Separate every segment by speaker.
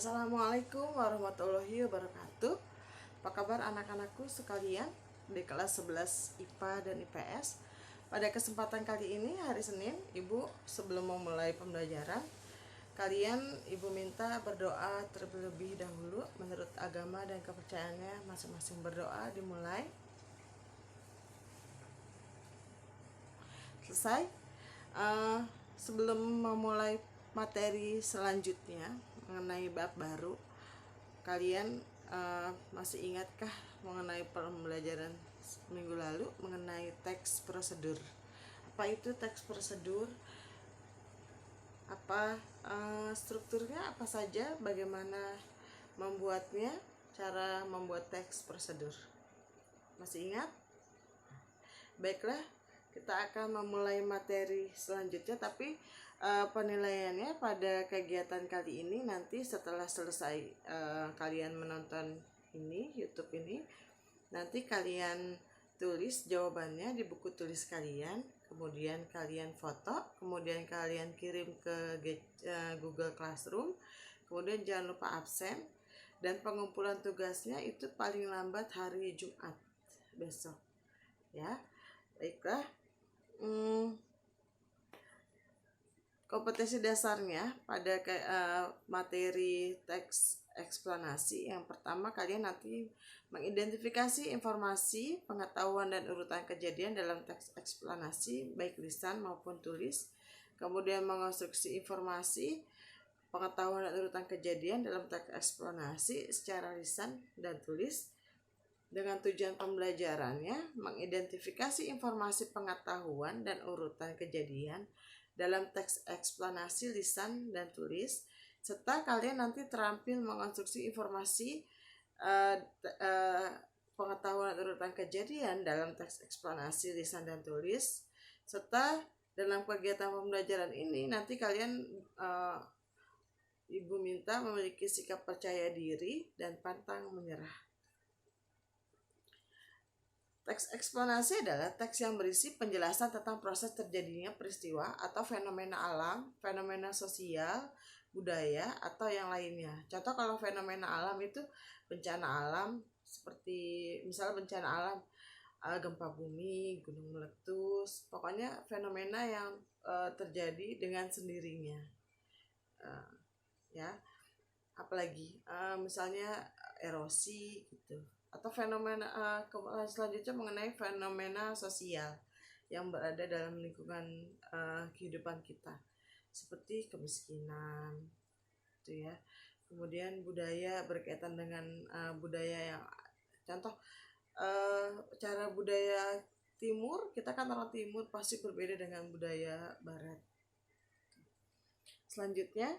Speaker 1: Assalamualaikum warahmatullahi wabarakatuh. Apa kabar anak-anakku sekalian di kelas 11 IPA dan IPS? Pada kesempatan kali ini hari Senin, Ibu sebelum memulai pembelajaran, Ibu minta berdoa terlebih dahulu menurut agama dan kepercayaannya masing-masing. Berdoa dimulai. Selesai. Sebelum memulai materi selanjutnya mengenai bab baru, kalian masih ingatkah mengenai pembelajaran minggu lalu mengenai teks prosedur? Apa itu teks prosedur? Apa strukturnya apa saja? Bagaimana membuatnya? Cara membuat teks prosedur. Masih ingat? Baiklah, kita akan memulai materi selanjutnya, tapi penilaiannya pada kegiatan kali ini nanti setelah selesai kalian menonton ini YouTube ini, nanti kalian tulis jawabannya di buku tulis kalian, kemudian kalian foto, kemudian kalian kirim ke Google Classroom, kemudian jangan lupa absen, dan pengumpulan tugasnya itu paling lambat hari Jumat besok ya. Baiklah, kompetensi dasarnya pada materi teks eksplanasi. Yang pertama, kalian nanti mengidentifikasi informasi, pengetahuan, dan urutan kejadian dalam teks eksplanasi, baik lisan maupun tulis. Kemudian mengonstruksi informasi, pengetahuan, dan urutan kejadian dalam teks eksplanasi secara lisan dan tulis. Dengan tujuan pembelajarannya, mengidentifikasi informasi, pengetahuan, dan urutan kejadian dalam teks eksplanasi lisan dan tulis, serta kalian nanti terampil mengonstruksi informasi, pengetahuan, dan urutan kejadian dalam teks eksplanasi lisan dan tulis, serta dalam kegiatan pembelajaran ini nanti kalian Ibu minta memiliki sikap percaya diri dan pantang menyerah. Teks eksplanasi adalah teks yang berisi penjelasan tentang proses terjadinya peristiwa atau fenomena alam, fenomena sosial, budaya, atau yang lainnya. Contoh kalau fenomena alam itu bencana alam, seperti misalnya bencana alam, gempa bumi, gunung meletus, pokoknya fenomena yang terjadi dengan sendirinya. Ya, apalagi misalnya erosi gitu, atau fenomena selanjutnya mengenai fenomena sosial yang berada dalam lingkungan kehidupan kita, seperti kemiskinan gitu ya. Kemudian budaya berkaitan dengan budaya yang contoh cara budaya timur, kita kan orang timur pasti berbeda dengan budaya barat. Selanjutnya,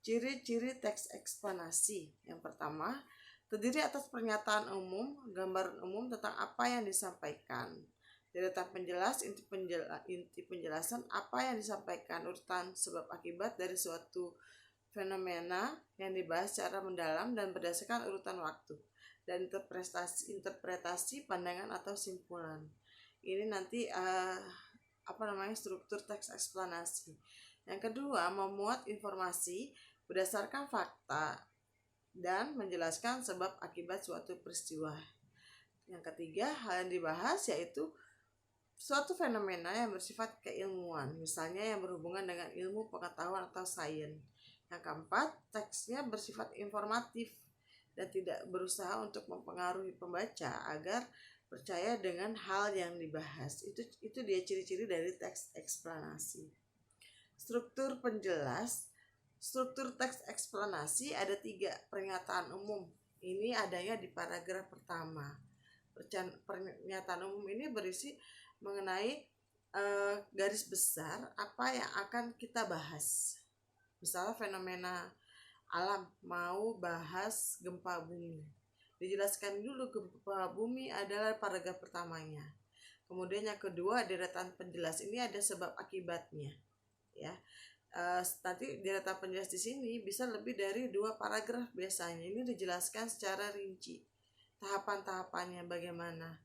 Speaker 1: ciri-ciri teks eksplanasi. Yang pertama, terdiri atas pernyataan umum, gambaran umum tentang apa yang disampaikan, deretan penjelas, inti penjelasan apa yang disampaikan, urutan sebab akibat dari suatu fenomena yang dibahas secara mendalam dan berdasarkan urutan waktu, dan interpretasi pandangan atau simpulan. Ini nanti struktur teks eksplanasi. Yang kedua, memuat informasi berdasarkan fakta dan menjelaskan sebab akibat suatu peristiwa. Yang ketiga, hal yang dibahas yaitu suatu fenomena yang bersifat keilmuan, misalnya yang berhubungan dengan ilmu pengetahuan atau sains. Yang keempat, teksnya bersifat informatif dan tidak berusaha untuk mempengaruhi pembaca agar percaya dengan hal yang dibahas. Itu dia ciri-ciri dari teks eksplanasi. Struktur penjelas. Struktur teks eksplanasi ada 3 pernyataan umum. Ini adanya di paragraf pertama. Pernyataan umum ini berisi mengenai garis besar apa yang akan kita bahas. Misalnya fenomena alam, mau bahas gempa bumi. Dijelaskan dulu gempa bumi adalah paragraf pertamanya. Kemudian yang kedua, deretan penjelas, ini ada sebab akibatnya. Ya. Nanti deretan penjelas di sini bisa lebih dari 2 paragraf biasanya. Ini dijelaskan secara rinci tahapan-tahapannya bagaimana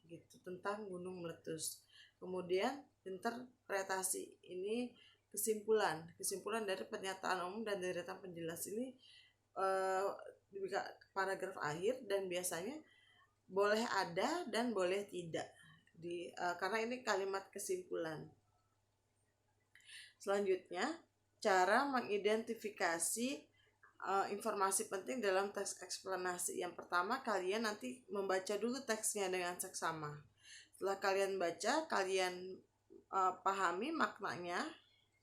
Speaker 1: gitu tentang gunung meletus. Kemudian interpretasi, ini kesimpulan dari pernyataan umum dan deretan penjelas ini eh, paragraf akhir, dan biasanya boleh ada dan boleh tidak karena ini kalimat kesimpulan. Selanjutnya, cara mengidentifikasi informasi penting dalam teks eksplanasi. Yang pertama, kalian nanti membaca dulu teksnya dengan seksama. Setelah kalian baca, kalian pahami maknanya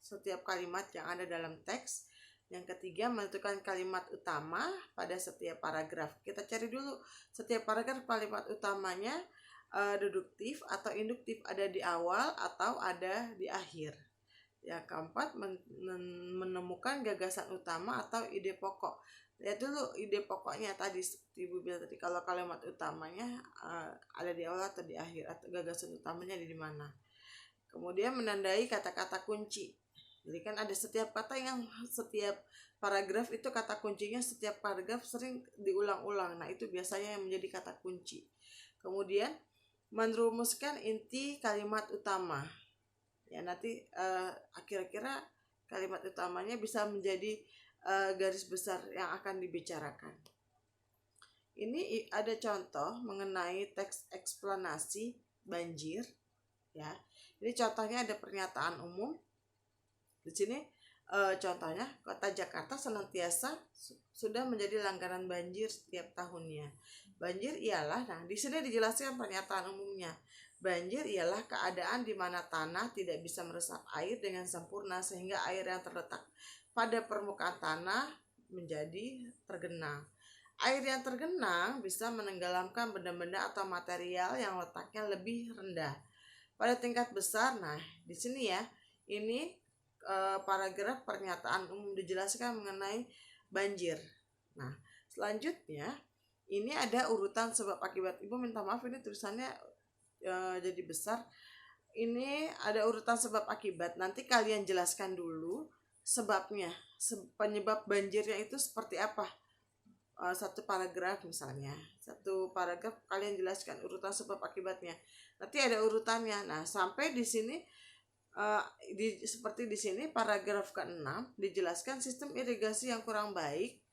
Speaker 1: setiap kalimat yang ada dalam teks. Yang ketiga, menentukan kalimat utama pada setiap paragraf. Kita cari dulu setiap paragraf kalimat utamanya deduktif atau induktif, ada di awal atau ada di akhir. Yang keempat, menemukan gagasan utama atau ide pokok. Lihat dulu ide pokoknya tadi, seperti Ibu bilang tadi, kalau kalimat utamanya ada di awal atau di akhir, atau gagasan utamanya ada di mana. Kemudian menandai kata-kata kunci. Jadi kan ada setiap kata yang setiap paragraf itu kata kuncinya, setiap paragraf sering diulang-ulang. Nah, itu biasanya yang menjadi kata kunci. Kemudian merumuskan inti kalimat utama. Ya, nanti kira-kira kalimat utamanya bisa menjadi garis besar yang akan dibicarakan. Ini ada contoh mengenai teks eksplanasi banjir. Ya, ini contohnya ada pernyataan umum. Di sini contohnya, Kota Jakarta senantiasa sudah menjadi langganan banjir setiap tahunnya. Banjir ialah, nah di sini dijelaskan pernyataan umumnya. Banjir ialah keadaan di mana tanah tidak bisa meresap air dengan sempurna sehingga air yang terletak pada permukaan tanah menjadi tergenang. Air yang tergenang bisa menenggelamkan benda-benda atau material yang letaknya lebih rendah pada tingkat besar. Nah, di sini ya, ini paragraf pernyataan umum dijelaskan mengenai banjir. Nah, selanjutnya ini ada urutan sebab akibat. Ibu minta maaf, ini tulisannya jadi besar. Ini ada urutan sebab akibat. Nanti kalian jelaskan dulu sebabnya, penyebab banjirnya itu seperti apa. Satu paragraf misalnya, satu paragraf kalian jelaskan urutan sebab akibatnya. Nanti ada urutannya. Nah, sampai di sini seperti di sini paragraf ke-6 dijelaskan sistem irigasi yang kurang baik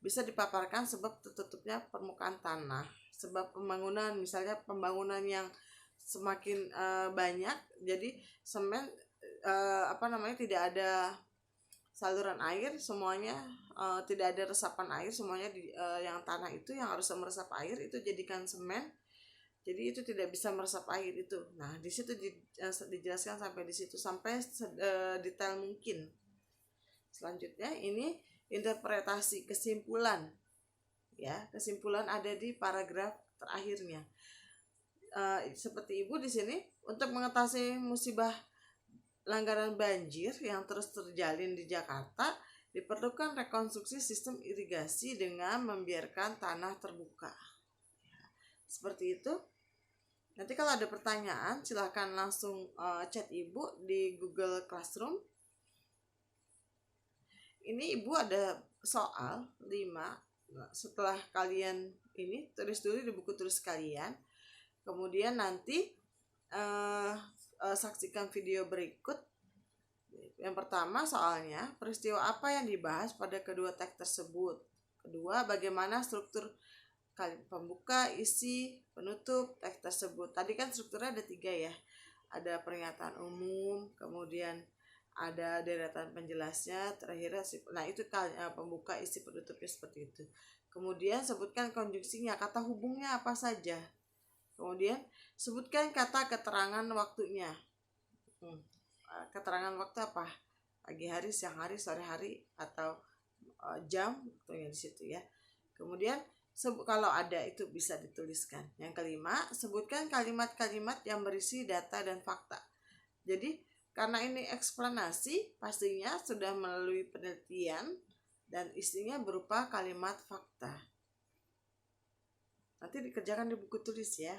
Speaker 1: bisa dipaparkan sebab tertutupnya permukaan tanah, sebab pembangunan, misalnya pembangunan yang semakin banyak, jadi semen tidak ada saluran air, semuanya tidak ada resapan air, semuanya yang tanah itu yang harus meresap air itu jadikan semen. Jadi itu tidak bisa meresap air itu. Nah, di situ dijelaskan sampai di situ, sampai detail mungkin. Selanjutnya ini interpretasi kesimpulan. Ya, kesimpulan ada di paragraf terakhirnya. Seperti Ibu di sini, untuk mengatasi musibah langganan banjir yang terus terjalin di Jakarta, diperlukan rekonstruksi sistem irigasi dengan membiarkan tanah terbuka. Seperti itu. Nanti kalau ada pertanyaan silahkan langsung chat Ibu di Google Classroom. Ini Ibu ada soal 5. Setelah kalian ini tulis dulu di buku tulis kalian. Kemudian nanti saksikan video berikut. Yang pertama soalnya, peristiwa apa yang dibahas pada kedua teks tersebut. Kedua, bagaimana struktur pembuka, isi, penutup teks tersebut. Tadi kan strukturnya ada 3 ya. Ada pernyataan umum, kemudian ada deretan penjelasnya, terakhir nah itu pembuka, isi, penutupnya seperti itu. Kemudian sebutkan konjungsinya, kata hubungnya apa saja. Kemudian sebutkan kata keterangan waktunya. Keterangan waktu apa? Pagi hari, siang hari, sore hari, atau jam, waktunya di situ ya. Kemudian kalau ada itu bisa dituliskan. Yang kelima, sebutkan kalimat-kalimat yang berisi data dan fakta. Jadi karena ini eksplanasi, pastinya sudah melalui penelitian dan isinya berupa kalimat fakta. Nanti dikerjakan di buku tulis ya.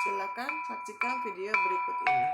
Speaker 1: Silakan saksikan video berikut ini.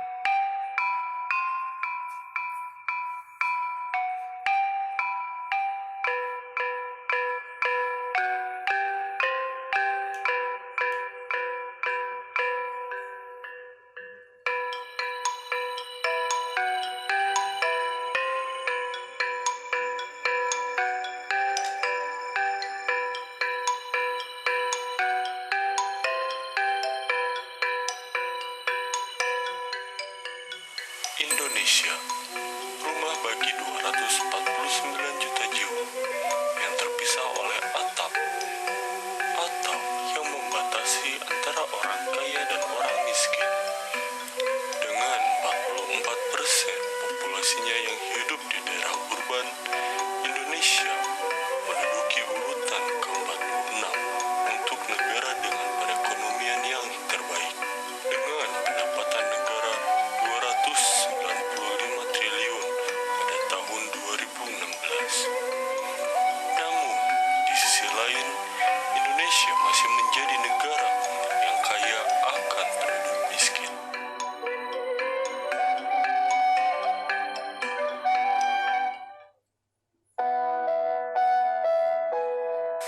Speaker 2: yang hidup di daerah urban, Indonesia menduduki urutan ke-46 untuk negara dengan perekonomian yang terbaik, dengan pendapatan negara 295 triliun pada tahun 2016. Namun, di sisi lain, Indonesia masih menjadi negara yang kaya akan penduduk miskin.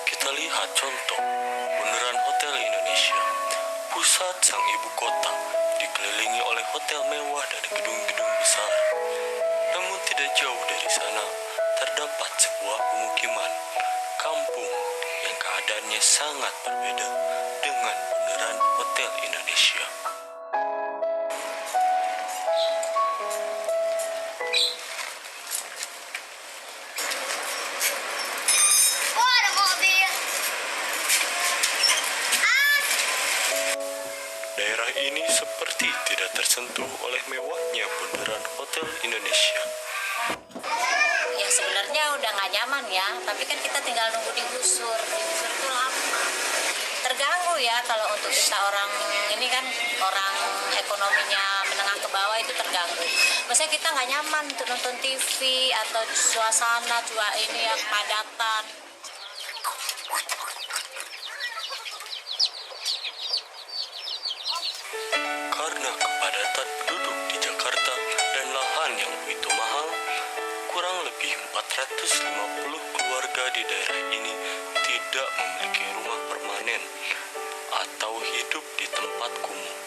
Speaker 2: Kita lihat contoh Bundaran Hotel Indonesia, pusat sang ibu kota, dikelilingi oleh hotel mewah dan gedung-gedung besar. Namun tidak jauh dari sana terdapat sebuah pemukiman kampung yang keadaannya sangat berbeda dengan Bundaran Hotel Indonesia.
Speaker 3: Oh, ada mobil.
Speaker 2: Daerah ini seperti tidak tersentuh oleh mewahnya Bundaran Hotel Indonesia.
Speaker 3: Ya sebenarnya udah nggak nyaman ya, tapi kan kita tinggal nunggu digusur. Digusur itu lama. Terganggu ya kalau untuk kita orang ini kan orang ekonominya menengah ke bawah itu terganggu. Maksudnya kita nggak nyaman untuk nonton TV atau suasana ini yang kepadatan.
Speaker 2: Karena kepadatan penduduk di Jakarta dan lahan yang begitu mahal, kurang lebih 450 keluarga di daerah ini tidak memiliki rumah permanen atau hidup di tempat kumuh.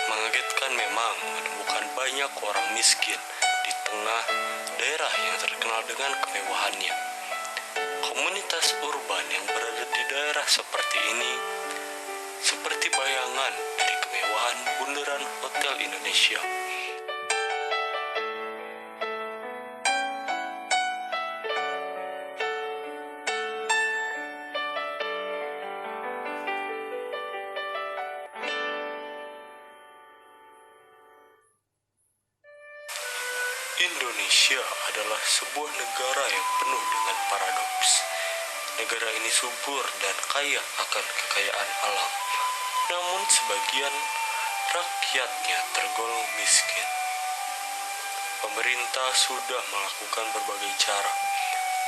Speaker 2: Mengagetkan memang menemukan banyak orang miskin di tengah daerah yang terkenal dengan kemewahannya. Komunitas urban yang berada di daerah seperti ini seperti bayangan dari kemewahan Bundaran Hotel Indonesia. Indonesia adalah sebuah negara yang penuh dengan paradoks. Negara ini subur dan kaya akan kekayaan alam, namun sebagian rakyatnya tergolong miskin. Pemerintah sudah melakukan berbagai cara,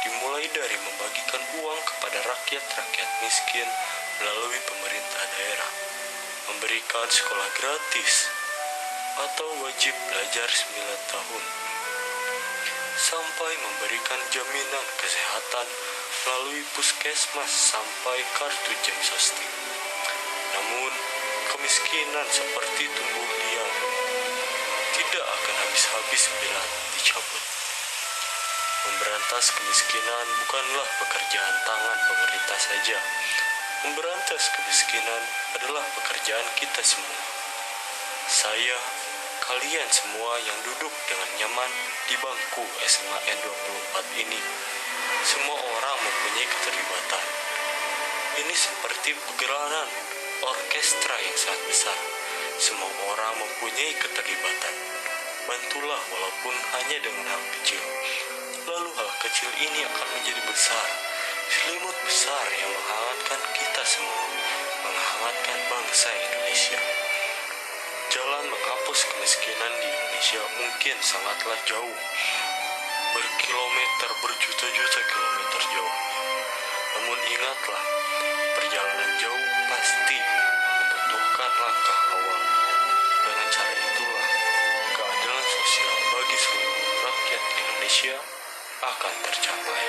Speaker 2: dimulai dari membagikan uang kepada rakyat-rakyat miskin melalui pemerintah daerah, memberikan sekolah gratis atau wajib belajar 9 tahun, sampai memberikan jaminan kesehatan melalui puskesmas sampai kartu jam sostek. Namun, kemiskinan seperti tumbuh liar, tidak akan habis-habis bila dicabut. Memberantas kemiskinan bukanlah pekerjaan tangan pemerintah saja. Memberantas kemiskinan adalah pekerjaan kita semua. Saya, kalian semua yang duduk dengan nyaman di bangku SMA N24 ini, semua orang mempunyai keterlibatan. Ini seperti pergerakan orkestra yang sangat besar. Semua orang mempunyai keterlibatan. Bantulah walaupun hanya dengan hal kecil. Lalu hal kecil ini akan menjadi besar. Selimut besar yang menghangatkan kita semua, menghangatkan bangsa Indonesia. Jalan menghapus kemiskinan di Indonesia mungkin sangatlah jauh, berjuta-juta kilometer jauh. Namun ingatlah, perjalanan jauh pasti membutuhkan langkah awal. Dengan cara itulah, keadilan sosial bagi seluruh rakyat Indonesia akan tercapai.